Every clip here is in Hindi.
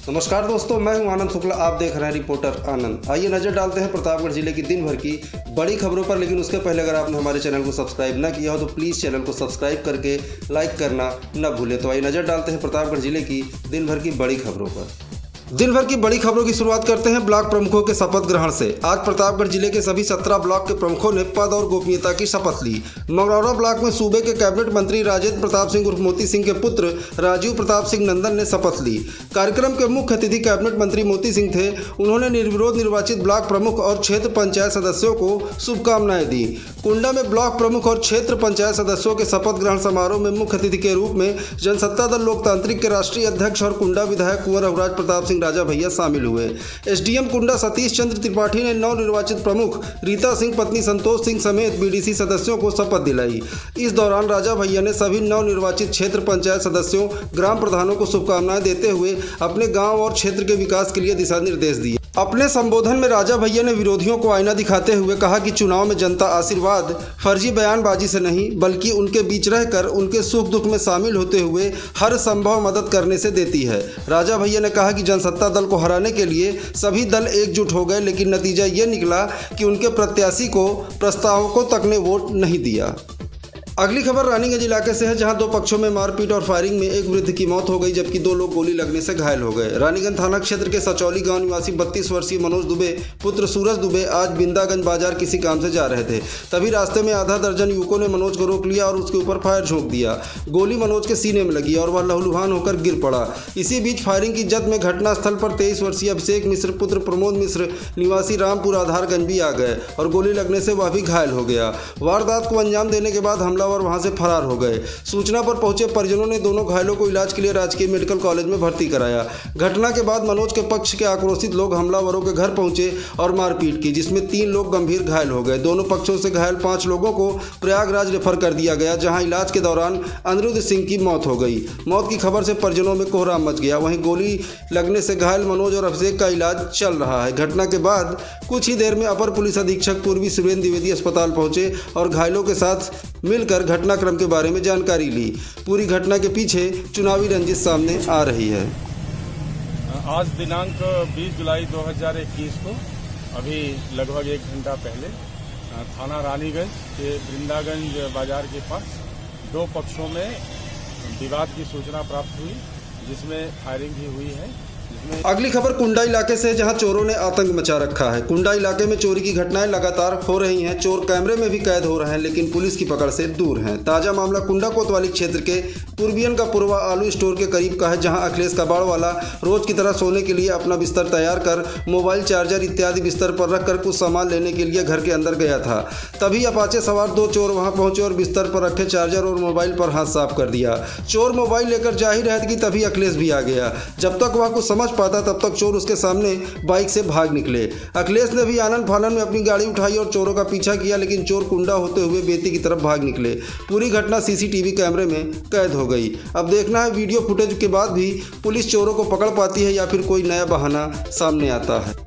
नमस्कार दोस्तों, मैं हूं आनंद शुक्ला। आप देख रहे हैं रिपोर्टर आनंद। आइए नजर डालते हैं प्रतापगढ़ जिले की दिन भर की बड़ी खबरों पर। लेकिन उसके पहले अगर आपने हमारे चैनल को सब्सक्राइब ना किया हो तो प्लीज़ चैनल को सब्सक्राइब करके लाइक करना न भूलें। तो आइए नजर डालते हैं प्रतापगढ़ जिले की दिन भर की बड़ी खबरों पर। दिन भर की बड़ी खबरों की शुरुआत करते हैं ब्लॉक प्रमुखों के शपथ ग्रहण से। आज प्रतापगढ़ जिले के सभी 17 ब्लॉक के प्रमुखों ने पद और गोपनीयता की शपथ ली। मगरौरा ब्लॉक में सूबे के कैबिनेट मंत्री राजेंद्र प्रताप सिंह उर्फ मोती सिंह के पुत्र राजीव प्रताप सिंह नंदन ने शपथ ली। कार्यक्रम के मुख्य अतिथि कैबिनेट मंत्री मोती सिंह थे। उन्होंने निर्विरोध निर्वाचित ब्लॉक प्रमुख और क्षेत्र पंचायत सदस्यों को शुभकामनाएं दी। कुंडा में ब्लॉक प्रमुख और क्षेत्र पंचायत सदस्यों के शपथ ग्रहण समारोह में मुख्य अतिथि के रूप में जनसत्ता दल लोकतांत्रिक के राष्ट्रीय अध्यक्ष और कुंडा विधायक कुंवर रघुराज प्रताप सिंह राजा भैया शामिल हुए। एसडीएम कुंडा सतीश चंद्र त्रिपाठी ने नवनिर्वाचित प्रमुख रीता सिंह पत्नी संतोष सिंह समेत बीडीसी सदस्यों को शपथ दिलाई। इस दौरान राजा भैया ने सभी नवनिर्वाचित क्षेत्र पंचायत सदस्यों ग्राम प्रधानों को शुभकामनाएं देते हुए अपने गांव और क्षेत्र के विकास के लिए दिशा निर्देश दिए। अपने संबोधन में राजा भैया ने विरोधियों को आईना दिखाते हुए कहा कि चुनाव में जनता आशीर्वाद फर्जी बयानबाजी से नहीं बल्कि उनके बीच रहकर उनके सुख दुख में शामिल होते हुए हर संभव मदद करने से देती है। राजा भैया ने कहा कि जनसत्ता दल को हराने के लिए सभी दल एकजुट हो गए, लेकिन नतीजा ये निकला कि उनके प्रत्याशी को प्रस्तावकों तक ने वोट नहीं दिया। अगली खबर रानीगंज इलाके से है, जहां दो पक्षों में मारपीट और फायरिंग में एक वृद्ध की मौत हो गई जबकि दो लोग गोली लगने से घायल हो गए। रानीगंज थाना क्षेत्र के सचौली गांव निवासी 32 वर्षीय मनोज दुबे पुत्र सूरज दुबे आज बिंदागंज बाजार किसी काम से जा रहे थे। तभी रास्ते में आधा दर्जन युवकों ने मनोज को रोक लिया और उसके ऊपर फायर झोंक दिया। गोली मनोज के सीने में लगी और वह लहूलुहान होकर गिर पड़ा। इसी बीच फायरिंग की जद में घटनास्थल पर 23 वर्षीय अभिषेक मिश्र पुत्र प्रमोद मिश्र निवासी रामपुर आधारगंज भी आ गए और गोली लगने से वह भी घायल हो गया। वारदात को अंजाम देने के बाद हमलावर वहां से फरार हो गए। सूचना पर पहुंचे परिजनों ने दोनों घायलों को इलाज के लिए राजकीय मेडिकल कॉलेज में भर्ती कराया। घटना के बाद मनोज के पक्ष के आक्रोशित लोग हमलावरों के घर पहुंचे और मारपीट की, जिसमें 3 लोग गंभीर घायल हो गए। दोनों पक्षों से घायल 5 लोगों को प्रयागराज रेफर कर दिया गया, जहां इलाज के दौरान अनिरुद्ध सिंह की मौत हो गई। मौत की खबर से परिजनों में कोहराम मच गया। वहीं गोली लगने से घायल मनोज और अभिषेक का इलाज चल रहा है। घटना के बाद कुछ ही देर में अपर पुलिस अधीक्षक पूर्वी सुरेंद्र द्विवेदी अस्पताल पहुंचे और घायलों के साथ मिलकर घटनाक्रम के बारे में जानकारी ली। पूरी घटना के पीछे चुनावी रंजिश सामने आ रही है। आज दिनांक 20 जुलाई 2021 को अभी लगभग 1 घंटा पहले थाना रानीगंज के वृंदागंज बाजार के पास 2 पक्षों में विवाद की सूचना प्राप्त हुई, जिसमें फायरिंग भी हुई है। अगली खबर कुंडा इलाके से, जहां चोरों ने आतंक मचा रखा है। कुंडा इलाके में चोरी की घटनाएं लगातार हो रही हैं। चोर कैमरे में भी कैद हो रहे हैं, लेकिन पुलिस की पकड़ से दूर हैं। ताजा मामला कुंडा कोतवाली क्षेत्र के पूर्वियन का पूर्वा आलू स्टोर के करीब का है, जहां अखिलेश कबाड़ वाला रोज की तरह सोने के लिए अपना बिस्तर तैयार कर मोबाइल चार्जर इत्यादि बिस्तर पर रखकर कुछ सामान लेने के लिए घर के अंदर गया था। तभी अपाचे सवार 2 चोर वहां पहुंचे और बिस्तर पर रखे चार्जर और मोबाइल पर हाथ साफ कर दिया। चोर मोबाइल लेकर जा ही रहे थे कि तभी अखिलेश भी आ गया। जब तक वह कुछ समझ पाता तब तक चोर उसके सामने बाइक से भाग निकले। अखिलेश ने भी आनन फानन में अपनी गाड़ी उठाई और चोरों का पीछा किया, लेकिन चोर कुंडा होते हुए बेती की तरफ भाग निकले। पूरी घटना सीसीटीवी कैमरे में कैद हो गई। अब देखना है वीडियो फुटेज के बाद भी पुलिस चोरों को पकड़ पाती है या फिर कोई नया बहाना सामने आता है।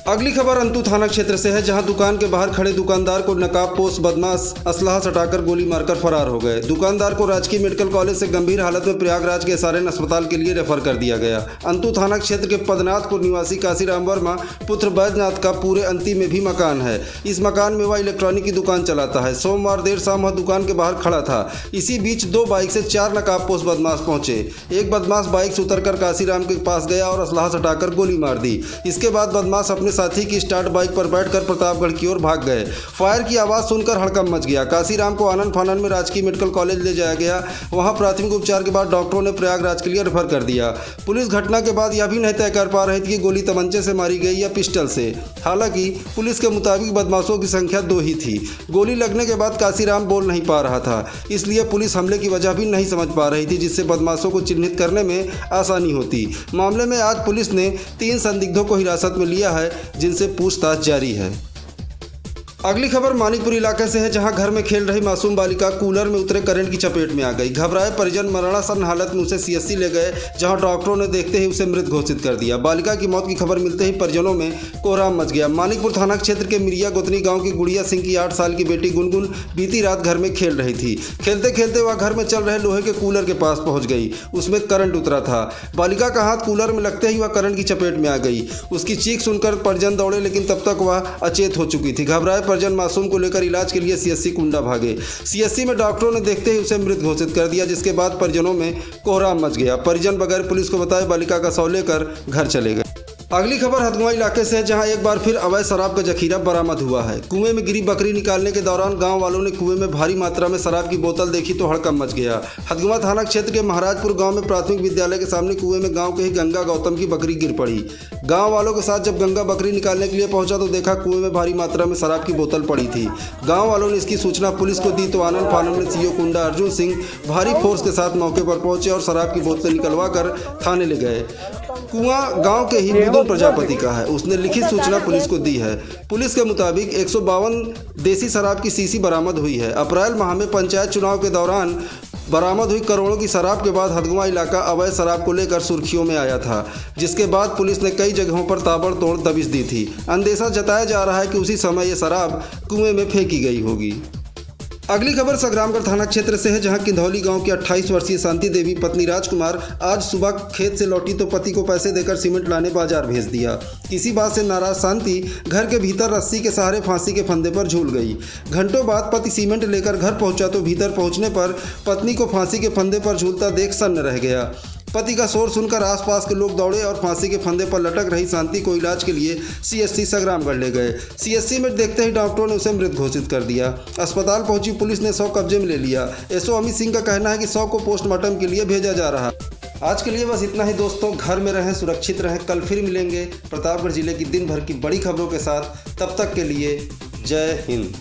अगली खबर अंतु थाना क्षेत्र से है, जहां दुकान के बाहर खड़े दुकानदार को नकाबपोश बदमाश असलाह सटाकर गोली मारकर फरार हो गए। दुकानदार को राजकीय मेडिकल कॉलेज से गंभीर हालत में प्रयागराज के एसआरएन अस्पताल के लिए रेफर कर दिया गया। अंतु थाना क्षेत्र के पदनाथपुर निवासी काशीराम वर्मा पुत्र बैजनाथ का पूरे अंतिम में भी मकान है। इस मकान में वह इलेक्ट्रॉनिक की दुकान चलाता है। सोमवार देर शाम वह दुकान के बाहर खड़ा था। इसी बीच 2 बाइक से 4 नकाबपोश बदमाश पहुंचे। एक बदमाश बाइक से उतरकर काशीराम के पास गया और असलाह सटाकर गोली मार दी। इसके बाद बदमाश अपने साथी की स्टार्ट बाइक पर बैठकर प्रतापगढ़ की ओर भाग गए। फायर की आवाज सुनकर हड़कंप मच गया। काशीराम को आनन फानन में राजकीय मेडिकल कॉलेज ले जाया गया। वहां प्राथमिक उपचार के बाद डॉक्टरों ने प्रयागराज के लिए रेफर कर दिया। पुलिस घटना के बाद यह भी नहीं तय कर पा रही थी कि गोली तमंचे से मारी गई या पिस्टल से। हालांकि पुलिस के मुताबिक बदमाशों की संख्या 2 ही थी। गोली लगने के बाद काशीराम बोल नहीं पा रहा था, इसलिए पुलिस हमले की वजह भी नहीं समझ पा रही थी, जिससे बदमाशों को चिन्हित करने में आसानी होती। मामले में आज पुलिस ने 3 संदिग्धों को हिरासत में लिया है, जिनसे पूछताछ जारी है। अगली खबर मानिकपुर इलाके से है, जहां घर में खेल रही मासूम बालिका कूलर में उतरे करंट की चपेट में आ गई। घबराए परिजन मरणासन हालत में उसे सीएससी ले गए, जहां डॉक्टरों ने देखते ही उसे मृत घोषित कर दिया। बालिका की मौत की खबर मिलते ही परिजनों में कोहराम मच गया। मानिकपुर थाना क्षेत्र के मिरिया गोतनी गांव की गुड़िया सिंह की 8 साल की बेटी गुनगुन बीती रात घर में खेल रही थी। खेलते खेलते वह घर में चल रहे लोहे के कूलर के पास पहुंच गई। उसमें करंट उतरा था। बालिका का हाथ कूलर में लगते ही वह करंट की चपेट में आ गई। उसकी चीख सुनकर परिजन दौड़े, लेकिन तब तक वह अचेत हो चुकी थी। घबराए परिजन मासूम को लेकर इलाज के लिए सीएससी कुंडा भागे। सीएससी में डॉक्टरों ने देखते ही उसे मृत घोषित कर दिया, जिसके बाद परिजनों में कोहराम मच गया। परिजन बगैर पुलिस को बताए बालिका का शव लेकर घर चले गए। अगली खबर हथगुआ इलाके से है, जहां एक बार फिर अवैध शराब का जखीरा बरामद हुआ है। कुएं में गिरी बकरी निकालने के दौरान गांव वालों ने कुएं में भारी मात्रा में शराब की बोतल देखी तो हड़कंप मच गया। हथगुआ थाना क्षेत्र के महाराजपुर गांव में प्राथमिक विद्यालय के सामने कुएं में गांव के ही गंगा गौतम की बकरी गिर पड़ी। गांव वालों के साथ जब गंगा बकरी निकालने के लिए पहुंचा तो देखा कुएं में भारी मात्रा में शराब की बोतल पड़ी थी। गाँव वालों ने इसकी सूचना पुलिस को दी तो आनंद फानंद में सीओ कुंडा अर्जुन सिंह भारी फोर्स के साथ मौके पर पहुंचे और शराब की बोतल निकलवा कर थाने ले गए। कुआं गांव के ही मिथुन प्रजापति का है। उसने लिखित सूचना पुलिस को दी है। पुलिस के मुताबिक 152 देसी शराब की शीशी बरामद हुई है। अप्रैल माह में पंचायत चुनाव के दौरान बरामद हुई करोड़ों की शराब के बाद हथगुआ इलाका अवैध शराब को लेकर सुर्खियों में आया था, जिसके बाद पुलिस ने कई जगहों पर ताबड़तोड़ दबिश दी थी। अंदेशा जताया जा रहा है कि उसी समय ये शराब कुएं में फेंकी गई होगी। अगली खबर संग्रामगढ़ थाना क्षेत्र से है, जहां किंधौली गांव की 28 वर्षीय शांति देवी पत्नी राजकुमार आज सुबह खेत से लौटी तो पति को पैसे देकर सीमेंट लाने बाजार भेज दिया। किसी बात से नाराज शांति घर के भीतर रस्सी के सहारे फांसी के फंदे पर झूल गई। घंटों बाद पति सीमेंट लेकर घर पहुंचा तो भीतर पहुंचने पर पत्नी को फांसी के फंदे पर झूलता देख सन्न रह गया। पति का शोर सुनकर आसपास के लोग दौड़े और फांसी के फंदे पर लटक रही शांति को इलाज के लिए सीएससी संग्रामगढ़ ले गए। सीएससी में देखते ही डॉक्टरों ने उसे मृत घोषित कर दिया। अस्पताल पहुंची पुलिस ने शव कब्जे में ले लिया। एसओ अमित सिंह का कहना है कि शव को पोस्टमार्टम के लिए भेजा जा रहा है। आज के लिए बस इतना ही दोस्तों। घर में रहें, सुरक्षित रहें। कल फिर मिलेंगे प्रतापगढ़ जिले की दिन भर की बड़ी खबरों के साथ। तब तक के लिए जय हिंद।